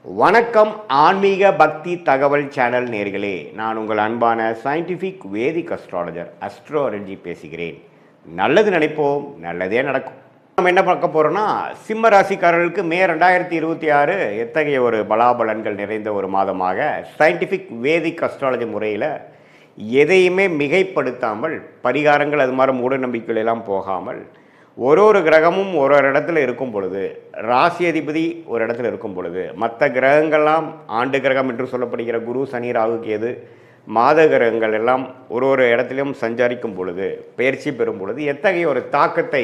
வணக்கம் ஆன்மீக பக்தி தகவல் சேனல் நேர்களே, நான் உங்கள் அன்பான சயின்டிஃபிக் வேதிக் அஸ்ட்ராலஜர் அஸ்ட்ரோலஜி பேசுகிறேன். நல்லது நினைப்போம், நல்லதே நடக்கும். நம்ம என்ன பார்க்க போகிறோம்னா, சிம்ம ராசிக்காரர்களுக்கு மே 2026 எத்தகைய ஒரு பலாபலன்கள் நிறைந்த ஒரு மாதமாக சயின்டிஃபிக் வேதிக் அஸ்ட்ராலஜி முறையில் எதையுமே மிகைப்படுத்தாமல், பரிகாரங்கள் அது மாதிரி மூட நம்பிக்கைகள் எல்லாம் போகாமல், ஒரு கிரகமும் ஒரு இடத்துல இருக்கும் பொழுது, ராசி அதிபதி ஒரு இடத்துல இருக்கும் பொழுது, மற்ற கிரகங்கள்லாம் ஆண்டு கிரகம் என்று சொல்லப்படுகிற குரு, சனி, ராகு, கேது, மாத கிரகங்கள் எல்லாம் ஒரு இடத்துலையும் சஞ்சரிக்கும் பொழுது, பயிற்சி பெறும் பொழுது எத்தகைய ஒரு தாக்கத்தை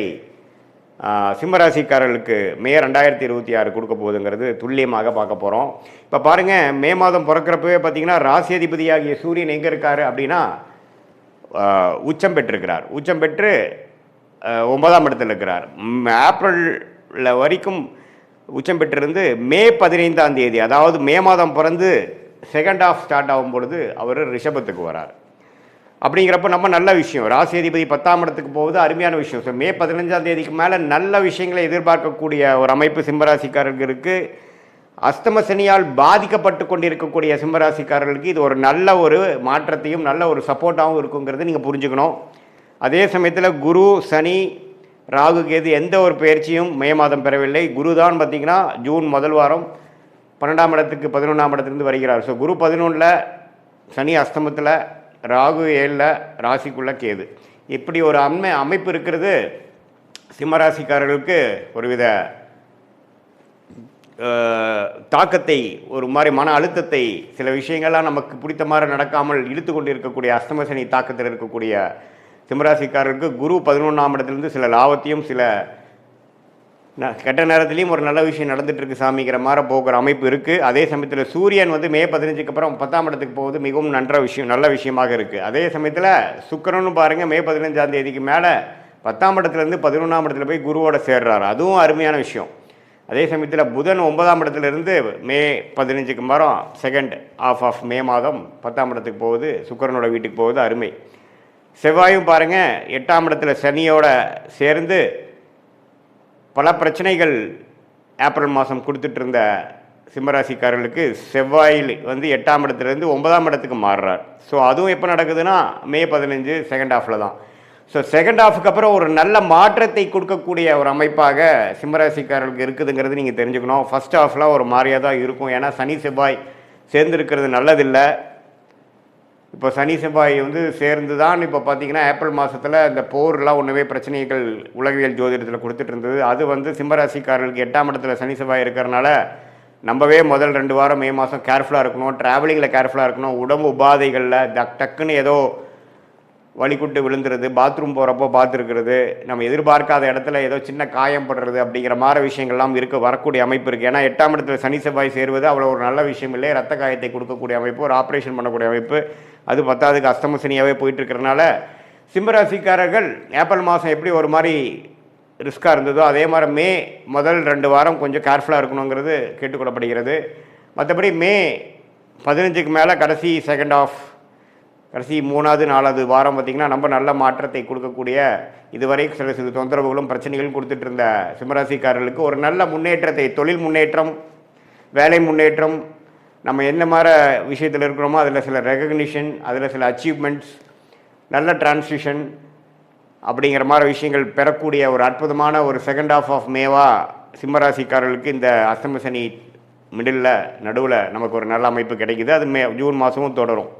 சிம்மராசிக்காரர்களுக்கு மே 2026 கொடுக்க போகுதுங்கிறது துல்லியமாக பார்க்க போகிறோம். இப்போ பாருங்கள், மே மாதம் பிறக்கிறப்பவே பார்த்தீங்கன்னா ராசி அதிபதியாகிய சூரியன் எங்கே இருக்கார் அப்படின்னா உச்சம் பெற்றிருக்கிறார். உச்சம் பெற்று 9ஆம் இடத்தில் இருக்கிறார். ஏப்ரலில் வரைக்கும் உச்சம் பெற்றிருந்து மே 15ஆம் தேதி, அதாவது மே மாதம் பிறந்து செகண்ட் ஹாஃப் ஸ்டார்ட் ஆகும் பொழுது அவர் ரிஷபத்துக்கு வரார். அப்படிங்கிறப்ப நம்ம நல்ல விஷயம், ராசி அதிபதி 10ஆம் இடத்துக்கு போகுது, அருமையான விஷயம். ஸோ மே 15ஆம் தேதிக்கு மேலே நல்ல விஷயங்களை எதிர்பார்க்கக்கூடிய ஒரு அமைப்பு சிம்மராசிக்காரர்களுக்கு, அஸ்தம சனியால் பாதிக்கப்பட்டு கொண்டிருக்கக்கூடிய சிம்மராசிக்காரர்களுக்கு இது ஒரு நல்ல ஒரு மாற்றத்தையும் நல்ல ஒரு சப்போர்ட்டாகவும் இருக்குங்கிறத நீங்கள் புரிஞ்சுக்கணும். அதே சமயத்தில் குரு, சனி, ராகு, கேது எந்த ஒரு பயிற்சியும் மே மாதம் பெறவில்லை. குரு தான் பார்த்திங்கன்னா ஜூன் முதல் வாரம் 12ஆம் இடத்துக்கு 11ஆம் இடத்துலேருந்து வருகிறார். ஸோ குரு 11ல், சனி அஸ்தமத்தில், ராகு 7ல், ராசிக்குள்ள கேது. இப்படி ஒரு அமைப்பு இருக்கிறது சிம்மராசிக்காரர்களுக்கு ஒருவித தாக்கத்தை, ஒரு மாதிரி மன அழுத்தத்தை, சில விஷயங்கள்லாம் நமக்கு பிடித்த மாதிரி நடக்காமல் இழுத்து கொண்டு இருக்கக்கூடிய அஸ்தம சனி தாக்கத்தில் இருக்கக்கூடிய சிம்மராசிக்காரருக்கு குரு 11ஆம் இடத்துலேருந்து சில லாபத்தையும் சில கெட்ட நேரத்துலேயும் ஒரு நல்ல விஷயம் நடந்துட்டு இருக்கு சாமிங்கிற மாதிரி போகிற அமைப்பு இருக்குது. அதே சமயத்தில் சூரியன் மே 15க்கு அப்புறம் 10ஆம் இடத்துக்கு போகுது, மிகவும் நல்ல விஷயமாக இருக்குது. அதே சமயத்தில் சுக்கிரனும் பாருங்கள் மே 15ஆம் தேதிக்கு மேலே 10ஆம் இடத்துலேருந்து 11ஆம் இடத்துல போய் குருவோட சேர்றாரு, அதுவும் அருமையான விஷயம். அதே சமயத்தில் புதன் 9ஆம் இடத்துலேருந்து மே 15க்கு மரம் செகண்ட் ஆஃப் ஆஃப் மே மாதம் 10ஆம் இடத்துக்கு போகுது, சுக்கிரனோட வீட்டுக்கு போகுது, அருமை. செவ்வாயும் பாருங்கள் 8ஆம் இடத்துல சனியோட சேர்ந்து பல பிரச்சனைகள் ஏப்ரல் மாதம் கொடுத்துட்டு இருந்த சிம்மராசிக்காரர்களுக்கு செவ்வாயில் 8ஆம் இடத்துலேருந்து 9ஆம் இடத்துக்கு மாறுறார். ஸோ அதுவும் எப்போ நடக்குதுன்னா மே 15 செகண்ட் ஹாஃபில் தான். ஸோ செகண்ட் ஹாஃபுக்கு அப்புறம் ஒரு நல்ல மாற்றத்தை கொடுக்கக்கூடிய ஒரு அமைப்பாக சிம்மராசிக்காரர்களுக்கு இருக்குதுங்கிறது நீங்கள் தெரிஞ்சுக்கணும். ஃபர்ஸ்ட் ஹாஃபில் ஒரு மாதிரியாக தான் இருக்கும், ஏன்னா சனி செவ்வாய் சேர்ந்துருக்கிறது நல்லதில்லை. இப்போ சனி செவ்வாய் சேர்ந்து தான் இப்போ பார்த்தீங்கன்னா ஏப்ரல் மாதத்தில் இந்த போர்லாம் ஒன்றுமே பிரச்சனைகள் உலகியல் ஜோதிடத்தில் கொடுத்துட்டு இருந்தது. அது சிம்மராசிக்காரர்களுக்கு 8ஆம் இடத்துல சனி செவ்வாய் இருக்கிறனால நம்பவே முதல் 2 வாரம் மே மாதம் கேர்ஃபுல்லாக இருக்கணும், ட்ராவலிங்கில் கேர்ஃபுல்லாக இருக்கணும், உடம்பு உபாதைகளில் டக்குன்னு ஏதோ வலிக்குட்டு விழுந்துருது, பாத்ரூம் போகிறப்போ பார்த்துருக்கிறது, நம்ம எதிர்பார்க்காத இடத்துல ஏதோ சின்ன காயம் படுறது அப்படிங்கிற மாதிரி விஷயங்கள்லாம் வரக்கூடிய அமைப்பு இருக்குது. ஏன்னா 8ஆம் இடத்துல சனி செவ்வாய் சேருவது அவ்வளோ ஒரு நல்ல விஷயம் இல்லை. ரத்த காயத்தை கொடுக்கக்கூடிய அமைப்பு, ஒரு ஆப்ரேஷன் பண்ணக்கூடிய அமைப்பு, அது 10ஆவதுக்கு அஸ்தம சனியாகவே போயிட்டு இருக்கிறனால சிம்மராசிக்காரர்கள் ஏப்ரல் மாதம் எப்படி ஒரு மாதிரி ரிஸ்க்காக இருந்ததோ அதே மாதிரி மே முதல் 2 வாரம் கொஞ்சம் கேர்ஃபுல்லாக இருக்கணுங்கிறது கேட்டுக்கொள்ளப்படுகிறது. மற்றபடி மே 15க்கு மேலே கடைசி செகண்ட் ஆஃப், கடைசி 3வது 4வது வாரம் பார்த்திங்கன்னா நம்ம நல்ல மாற்றத்தை கொடுக்கக்கூடிய, இதுவரை சில தொந்தரவுகளும் பிரச்சனைகளும் கொடுத்துட்டு இருந்த சிம்மராசிக்காரர்களுக்கு ஒரு நல்ல முன்னேற்றத்தை, தொழில் முன்னேற்றம், வேலை முன்னேற்றம், நம்ம என்ன மாதிரி விஷயத்தில் இருக்கிறோமோ அதில் சில ரெகக்னிஷன், அதில் சில அச்சீவ்மெண்ட்ஸ், நல்ல டிரான்சிஷன் அப்படிங்கிற மாதிரி விஷயங்கள் பெறக்கூடிய ஒரு அற்புதமான ஒரு செகண்ட் ஹாஃப் ஆஃப் மேவா சிம்மராசிக்காரர்களுக்கு இந்த அஸ்தம சனி நடுவில் நமக்கு ஒரு நல்ல அமைப்பு கிடைக்குது. அது ஜூன் மாதமும் தொடரும்.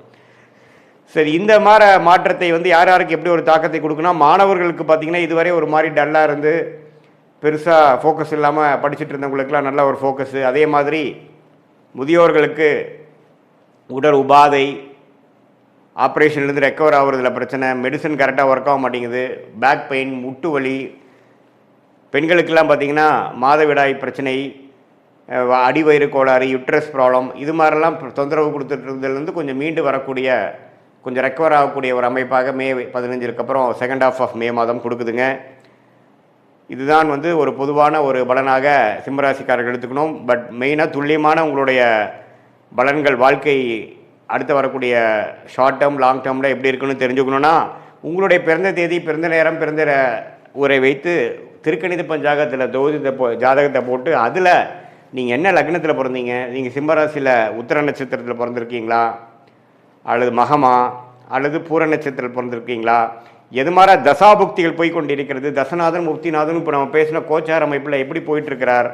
சரி, இந்த மாதிரி மாற்றத்தை யார் யாருக்கு எப்படி ஒரு தாக்கத்தை கொடுக்குன்னா, மாணவர்களுக்கு பார்த்திங்கன்னா இதுவரை ஒரு மாதிரி டல்லாக இருந்து பெருசாக ஃபோக்கஸ் இல்லாமல் படிச்சுட்டு இருந்தவங்களுக்கெல்லாம் நல்ல ஒரு ஃபோக்கஸு. அதே மாதிரி முதியோர்களுக்கு உடல் உபாதை, ஆப்ரேஷன்லேருந்து ரெக்கவர் ஆகுறதுல பிரச்சனை, மெடிசன் கரெக்டாக ஒர்க் ஆக மாட்டேங்குது, பேக் பெயின், முட்டு வலி, பெண்களுக்கெல்லாம் பார்த்திங்கன்னா மாதவிடாய் பிரச்சனை, அடிவயிறு கோளாறு, யுட்ரஸ் ப்ராப்ளம், இது மாதிரிலாம் தொந்தரவு கொடுத்துட்டு இருந்ததுலேருந்து கொஞ்சம் மீண்டு வரக்கூடிய, கொஞ்சம் ரெக்கவர் ஆகக்கூடிய ஒரு அமைப்பாக மே 15க்கு அப்புறம் செகண்ட் ஹாஃப் ஆஃப் மே மாதம் கொடுக்குதுங்க. இதுதான் ஒரு பொதுவான ஒரு பலனாக சிம்மராசிக்காரர்கள் எடுத்துக்கணும். பட் மெயினாக துல்லியமான உங்களுடைய பலன்கள், வாழ்க்கை அடுத்து வரக்கூடிய ஷார்ட் டேர்ம் லாங் டேர்மில் எப்படி இருக்குன்னு தெரிஞ்சுக்கணுன்னா உங்களுடைய பிறந்த தேதி, பிறந்த நேரம், ஊரை வைத்து திருக்கணித பஞ்சாங்கத்தில் ஜாதகத்தை போட்டு அதில் நீங்கள் என்ன லக்னத்தில் பிறந்தீங்க, நீங்கள் சிம்மராசியில் உத்திர நட்சத்திரத்தில் பிறந்திருக்கீங்களா, அல்லது மகமா, அல்லது பூர நட்சத்திரத்தில் பிறந்திருக்கீங்களா, எது மாதிரி தசாபுக்திகள் போய் கொண்டிருக்கிறது, தசநாதன் முக்திநாதன் இப்போ நம்ம பேசின கோச்சார அமைப்பில் எப்படி போயிட்டுருக்கிறார்,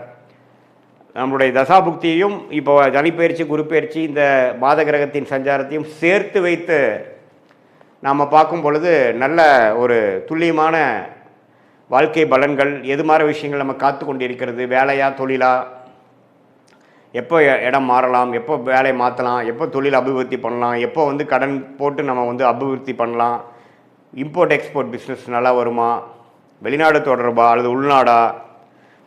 நம்மளுடைய தசாபுக்தியையும் இப்போ சனிப்பெயர்ச்சி குரு பயிற்சி இந்த மாத கிரகத்தின் சஞ்சாரத்தையும் சேர்த்து வைத்து நாம் பார்க்கும் பொழுது நல்ல ஒரு துல்லியமான வாழ்க்கை பலன்கள், எது மாதிரி விஷயங்கள் நம்ம காத்து கொண்டிருக்கிறது, வேலையா தொழிலா, எப்போ இடம் மாறலாம், எப்போ வேலை மாற்றலாம், எப்போ தொழில் அபிவிருத்தி பண்ணலாம், எப்போ வந்து கடன் போட்டு நம்ம வந்து அபிவிருத்தி பண்ணலாம், இம்போர்ட் எக்ஸ்போர்ட் பிஸ்னஸ் நல்லா வருமா, வெளிநாடு தொடர்பா அல்லது உள்நாடா,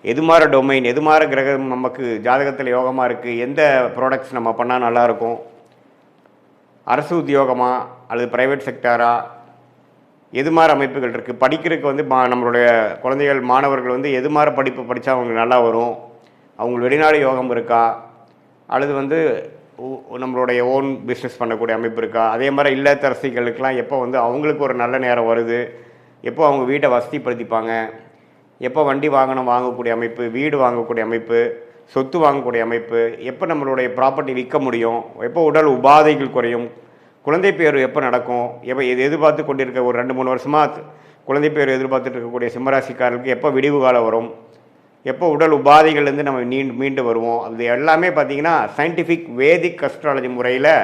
எது மாதிரி டொமைன், எது மாதிரி கிரகம் நமக்கு ஜாதகத்தில் யோகமாக இருக்குது, எந்த ப்ராடக்ட்ஸ் நம்ம பண்ணால் நல்லாயிருக்கும், அரசு உத்தியோகமா அல்லது ப்ரைவேட் செக்டாரா, எது மாதிரி அமைப்புகள் இருக்குது, படிக்கிறதுக்கு வந்து நம்மளுடைய குழந்தைகள் மாணவர்கள் வந்து எது மாதிரி படிப்பு படித்தா அவங்களுக்கு நல்லா வரும், அவங்களுக்கு வெளிநாடு யோகம் இருக்கா, அல்லது வந்து நம்மளுடைய ஓன் பிஸ்னஸ் பண்ணக்கூடிய அமைப்பு இருக்கா, அதே மாதிரி இல்லத்தரசிகளுக்கெல்லாம் எப்போ வந்து அவங்களுக்கு ஒரு நல்ல நேரம் வருது, எப்போ அவங்க வீட்டை வசதிப்படுத்திப்பாங்க, எப்போ வண்டி வாகனம் வாங்கக்கூடிய அமைப்பு, வீடு வாங்கக்கூடிய அமைப்பு, சொத்து வாங்கக்கூடிய அமைப்பு, எப்போ நம்மளுடைய ப்ராப்பர்ட்டி விற்க முடியும், எப்போ உடல் உபாதைகள் குறையும், குழந்தை பேர் எப்போ நடக்கும், எப்போ எதிர்பார்த்து கொண்டிருக்க ஒரு 2-3 வருஷமாக குழந்தை பேர் எதிர்பார்த்துட்டு இருக்கக்கூடிய சிம்மராசிக்காரர்களுக்கு எப்போ விடிவு காலம் வரும், எப்போ உடல் உபாதைகள்லேருந்து நம்ம மீண்டு வருவோம், அது எல்லாமே பார்த்திங்கன்னா சயின்டிஃபிக் வேதிக் அஸ்ட்ராலஜி முறையில்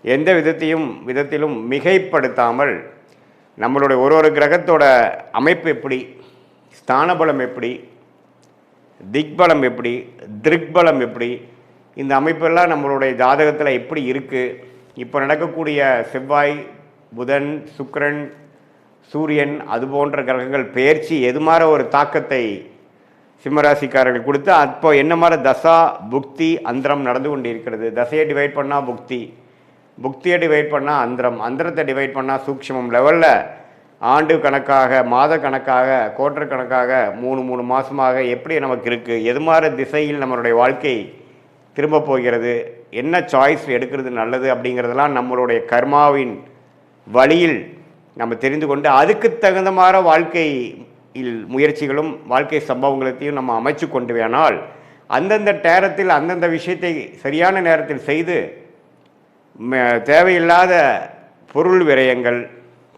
எந்த விதத்திலும் மிகைப்படுத்தாமல் நம்மளுடைய ஒரு கிரகத்தோட அமைப்பு எப்படி, ஸ்தானபலம் எப்படி, திக்பலம் எப்படி, திருக்பலம் எப்படி, இந்த அமைப்பெல்லாம் நம்மளுடைய ஜாதகத்தில் எப்படி இருக்குது, இப்போ நடக்கக்கூடிய செவ்வாய், புதன், சுக்கிரன், சூரியன் அது போன்ற கிரகங்கள் பெயர்ச்சி எது மாதிரி ஒரு தாக்கத்தை சிம்மராசிக்காரர்கள் கொடுத்து அப்போ என்ன மாதிரி தசா புக்தி அந்தரம் நடந்து கொண்டு இருக்கிறது. தசையை டிவைட் பண்ணால் புக்தி, புக்தியை டிவைட் பண்ணால் அந்தரம், அந்தரத்தை டிவைட் பண்ணால் சூக்ஷ்மம் லெவலில் ஆண்டு கணக்காக, மாத கணக்காக, குவார்டர் கணக்காக, 3 மாதமாக எப்படி நமக்கு இருக்குது, எது மாதிரி திசையில் நம்மளுடைய வாழ்க்கை திரும்ப போகிறது, என்ன சாய்ஸ் எடுக்கிறது நல்லது அப்படிங்கிறதெல்லாம் நம்மளுடைய கர்மாவின் வழியில் நம்ம தெரிந்து கொண்டு அதுக்கு தகுந்த மாதிரி வாழ்க்கையில் முயற்சிகளும் வாழ்க்கை சம்பவங்களையும் நம்ம அமைச்சு கொண்டு வேணால் அந்தந்த நேரத்தில் அந்தந்த விஷயத்தை சரியான நேரத்தில் செய்து தேவையில்லாத பொருள் விரயங்கள்,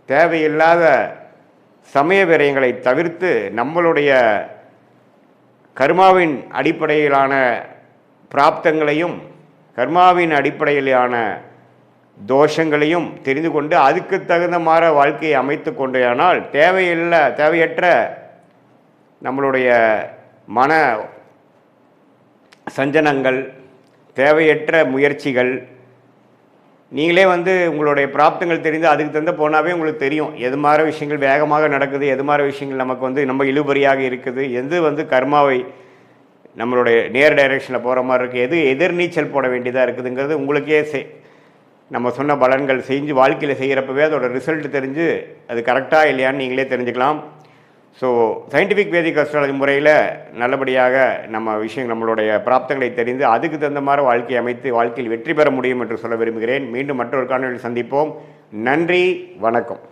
தேவையில்லாத சமய விரயங்களை தவிர்த்து நம்மளுடைய கர்மாவின் அடிப்படையிலான பிராப்தங்களையும் கர்மாவின் அடிப்படையிலான தோஷங்களையும் தெரிந்து கொண்டு அதுக்கு தகுந்த மாதிரி வாழ்க்கையை அமைத்து கொண்டேயானால் தேவையற்ற நம்மளுடைய மன சஞ்சனங்கள், தேவையற்ற முயற்சிகள், நீங்களே வந்து உங்களுடைய பிராப்தங்கள் தெரிந்து அதுக்கு தகுந்த போனாவே உங்களுக்கு தெரியும் எது மாதிரி விஷயங்கள் வேகமாக நடக்குது, எது மாதிரி விஷயங்கள் நமக்கு வந்து நம்ம இழுபறியாக இருக்குது, எது வந்து கர்மாவை நம்மளுடைய நேர் டைரெக்ஷனில் போகிற மாதிரி இருக்குது, எது எதிர்நீச்சல் போட வேண்டியதாக இருக்குதுங்கிறது உங்களுக்கே நம்ம சொன்ன பலன்கள் செஞ்சு வாழ்க்கையில் செய்கிறப்பவே அதோட ரிசல்ட் தெரிஞ்சு அது கரெக்டாக இல்லையான்னு நீங்களே தெரிஞ்சுக்கலாம். ஸோ சயின்டிஃபிக் வேதிக் அஸ்ட்ராலஜி முறையில் நல்லபடியாக நம்மளுடைய பிராப்தங்களை தெரிந்து அதுக்கு தகுந்த மாதிரி வாழ்க்கையை அமைத்து வாழ்க்கையில் வெற்றி பெற முடியும் என்று சொல்ல விரும்புகிறேன். மீண்டும் மற்றொரு காணொலியில் சந்திப்போம். நன்றி, வணக்கம்.